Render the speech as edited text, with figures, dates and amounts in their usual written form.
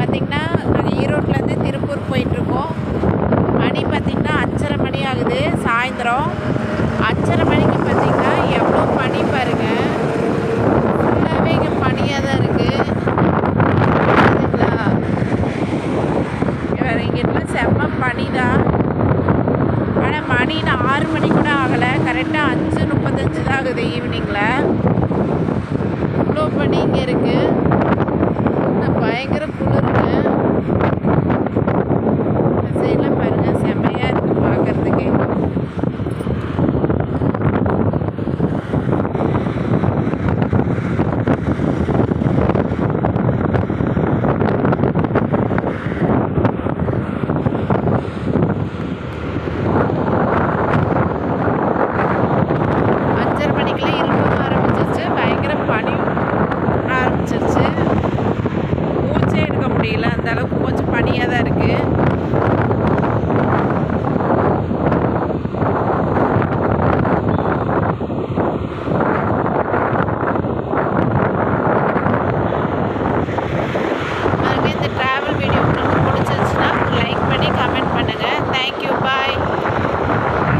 பார்த்திங்கன்னா நாங்கள் ஈரோட்டிலேருந்து திருப்பூர் போயிட்டுருக்கோம். மணி பார்த்திங்கன்னா 5:30 மணி ஆகுது சாயந்தரம். 5:30 மணிக்கு பார்த்திங்கன்னா எவ்வளோ பனி பாருங்கள். ஃபுல்லாகவே இங்கே பனியாக தான் இருக்குது. பார்த்தீங்களா, வேறு இங்கெல்லாம் செம்ம பனி தான். ஆனால் மணி 6 மணி கூட ஆகலை, கரெக்டாக 5:35 தான் ஆகுது ஈவினிங்கில். இவ்வளோ பனி இங்கே இருக்குது. பயங்கர குளிருங்க.